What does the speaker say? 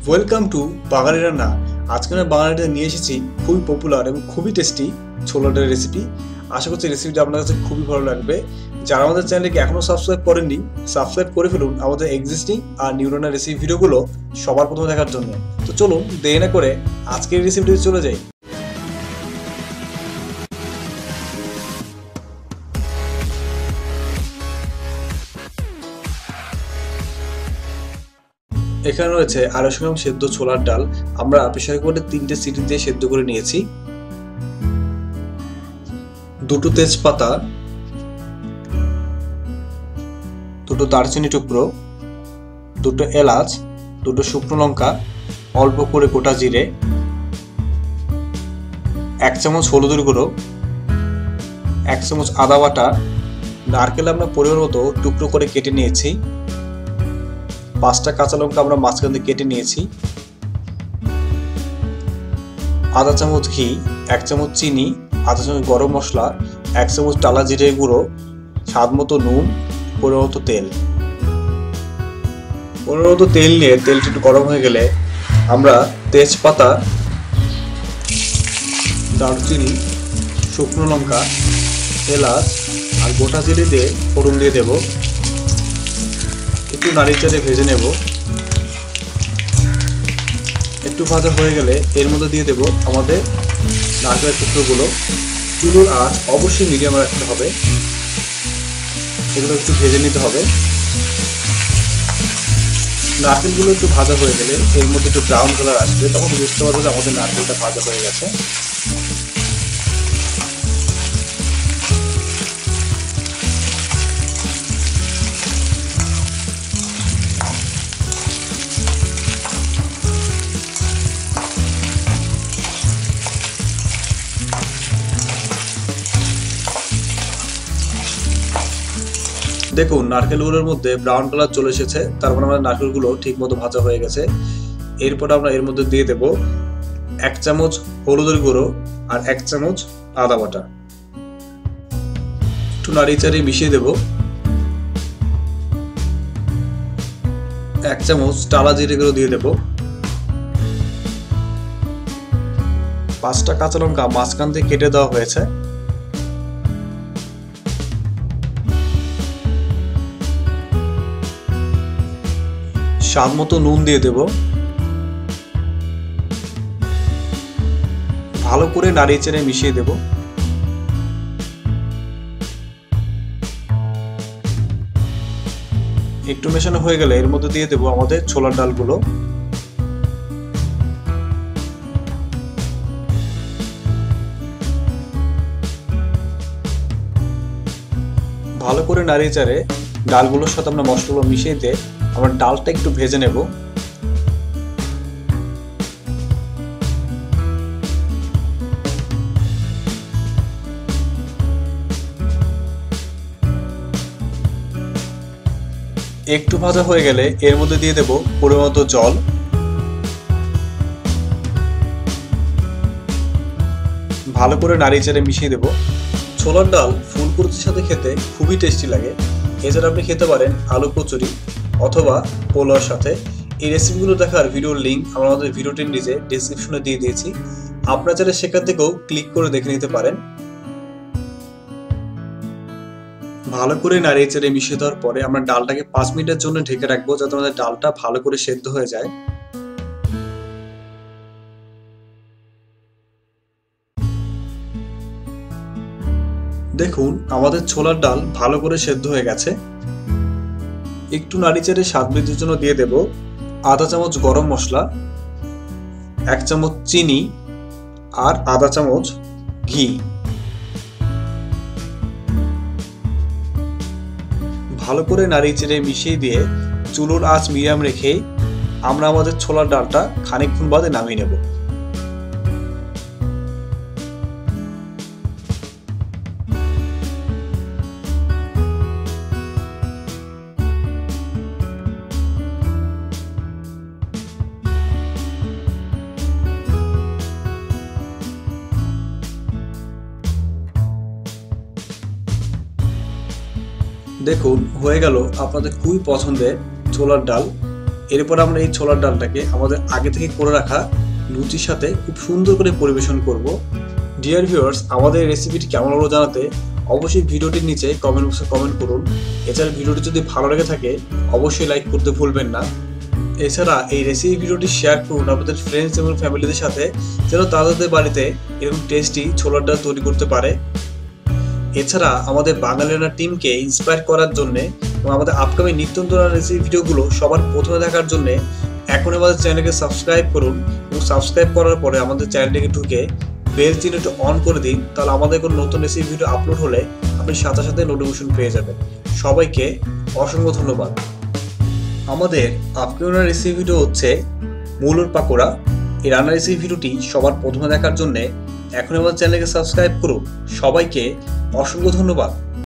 Welcome to বাঙালি রান্না। আজকে আমি বাঙালিটা নিয়ে এসেছি খুবই পপুলার এবং খুবই টেস্টি ছোলার ডালের রেসিপি। আশা করছি রেসিপিটা আপনার কাছে খুবই ভালো লাগবে। যারা আমাদের চ্যানেলকে এখনো সাবস্ক্রাইব করেননি, সাবস্ক্রাইব করে ফেলুন আমাদের এক্সিস্টিং আর নিউ রান্নার রেসিপি ভিডিওগুলো সবার প্রথমে দেখার জন্য। তো চলুন দেরি না করে আজকের রেসিপিতে চলে যাই। এখানে রয়েছে 250 গ্রাম সেদ্ধ ছোলার ডাল। আমরা প্রেসার কুকারে 3টে সিটি দিয়ে সেদ্ধ করে নিয়েছি। 2টো তেজপাতা, 2টো দারচিনি টুকরো, 2টো এলাচ, 2টো শুকনো লঙ্কা, অল্প করে গোটা জিরে, 1 চামচ হলুদের গুঁড়ো, 1 চামচ আদা বাটা, নারকেল আমরা পরিমাণ মতো টুকরো করে কেটে নিয়েছি, 5টা কাঁচা লঙ্কা আমরা মাঝখান দিয়ে কেটে নিয়েছি, আধা চামচ ঘি, 1 চামচ চিনি, আধা চামচ গরম মশলা, 1 চামচ টালা জিরে গুঁড়ো, স্বাদ মতো নুন, পরিমাণ মতো তেল। পরিমাণ মতো তেল নিয়ে তেলটি একটু গরম হয়ে গেলে আমরা তেজপাতা, দারচিনি, শুকনো লঙ্কা, এলাচ আর গোটা জিরে দিয়ে ফোড়ন দিয়ে দেব। একটু নাড়িচাড়ে ভেজে নেব। একটু ভাজা হয়ে গেলে এর মধ্যে দিয়ে দেব আমাদের নারকেলের টুকরোগুলো। চুলোর আঁচ অবশ্যই মিডিয়ামে রাখতে হবে। এগুলো একটু ভেজে নিতে হবে। নারকেলগুলো একটু ভাজা হয়ে গেলে এর মধ্যে একটু ব্রাউন কালার আসবে, তখন বুঝতে পারবো যে আমাদের নারকেলটা ভাজা হয়ে গেছে। দেখুন নারকেলগুলোর মধ্যে ব্রাউন কালার চলে এসেছে, তার মানে আমাদের নারকেলগুলো ঠিক মতো ভাজা হয়ে গেছে। এরপর আমরা এর মধ্যে দিয়ে দেব 1 চামচ হলুদের গুঁড়ো আর 1 চামচ আদা বাটা। একটু নাড়িচাড়ি মিশিয়ে দেব। 1 চামচ টালা জিরে গুঁড়ো দিয়ে দেব। 5টা কাঁচা লঙ্কা মাঝখান দিয়ে কেটে দেওয়া হয়েছে। স্বাদ মতো নুন দিয়ে দেব। ভালো করে নাড়িয়ে চেড়ে মিশিয়ে দেব। একটু মেশানো হয়ে গেলে এর মধ্যে দিয়ে দেব আমাদের ছোলার ডালগুলো। ভালো করে নাড়িয়ে চেড়ে ডালগুলোর সাথে আমরা মশলাগুলো মিশিয়ে দিয়ে আমরা ডালটা একটু ভেজে নেব। একটু ভাজা হয়ে গেলে এর মধ্যে দিয়ে দেব পরিমাণ মতো জল। ভালো করে নাড়িয়ে চেড়ে মিশিয়ে দেব। ছোলার ডাল ফুলকপির সাথে খেতে খুবই টেস্টি লাগে। এছাড়া আপনি খেতে পারেন আলু কচুরি অথবা পোলাওর সাথে। এই রেসিপিগুলো দেখার ভিডিওর লিঙ্ক আমরা আমাদের ভিডিওটির নিচে ডেসক্রিপশনে দিয়ে দিয়েছি। আপনারা চাইলে সেখান থেকেও ক্লিক করে দেখে নিতে পারেন। ভালো করে নাড়িয়ে চেড়ে মিশিয়ে দেওয়ার পরে আমরা ডালটাকে 5 মিনিটের জন্য ঢেকে রাখবো, যাতে আমাদের ডালটা ভালো করে সেদ্ধ হয়ে যায়। দেখুন আমাদের ছোলার ডাল ভালো করে সেদ্ধ হয়ে গেছে। একটু নাড়িচাড়ে স্বাদ বৃদ্ধির জন্য দিয়ে দেব আধা চামচ গরম মশলা, 1 চামচ চিনি আর আধা চামচ ঘি। ভালো করে নাড়িচাড়ে মিশিয়ে দিয়ে চুলোর আঁচ মিডিয়াম রেখে আমরা আমাদের ছোলার ডালটা খানিকক্ষণ বাদে নামিয়ে নেব। দেখুন হয়ে গেল আপনাদের খুবই পছন্দের ছোলার ডাল। এরপর আমরা এই ছোলার ডালটাকে আমাদের আগে থেকে করে রাখা লুচির সাথে খুব সুন্দর করে পরিবেশন করব। ডিয়ার ভিউয়ার্স, আমাদের এই রেসিপিটি কেমন হলো জানাতে অবশ্যই ভিডিওটির নিচে কমেন্ট বক্সে কমেন্ট করুন। এছাড়া ভিডিওটি যদি ভালো লেগে থাকে অবশ্যই লাইক করতে ভুলবেন না। এছাড়া এই রেসিপি ভিডিওটি শেয়ার করুন আপনাদের ফ্রেন্ডস এবং ফ্যামিলিদের সাথে, যেন তাদের বাড়িতে এরকম টেস্টি ছোলার ডাল তৈরি করতে পারে। এছাড়া আমাদের বাঙালি রান্নার টিমকে ইন্সপায়ার করার জন্য এবং আমাদের আপকামিং নিত্য নতুন রেসিপি ভিডিওগুলো সবার প্রথমে দেখার জন্য এখন আমাদের চ্যানেলকে সাবস্ক্রাইব করুন এবং সাবস্ক্রাইব করার পরে আমাদের চ্যানেলটিকে ঢুকে বেল চিহ্নটি অন করে দিন। তাহলে আমাদের কোনো নতুন রেসিপি ভিডিও আপলোড হলে আপনি সাথে সাথে নোটিফিকেশন পেয়ে যাবেন। সবাইকে অসংখ্য ধন্যবাদ। আমাদের আপকামিং রেসিপি ভিডিও হচ্ছে মূলোর পাকোড়া। এই রান্নার রেসিপি ভিডিওটি সবার প্রথমে দেখার জন্য এখন আমাদের চ্যানেলকে সাবস্ক্রাইব করুন। সবাইকে অসংখ্য ধন্যবাদ।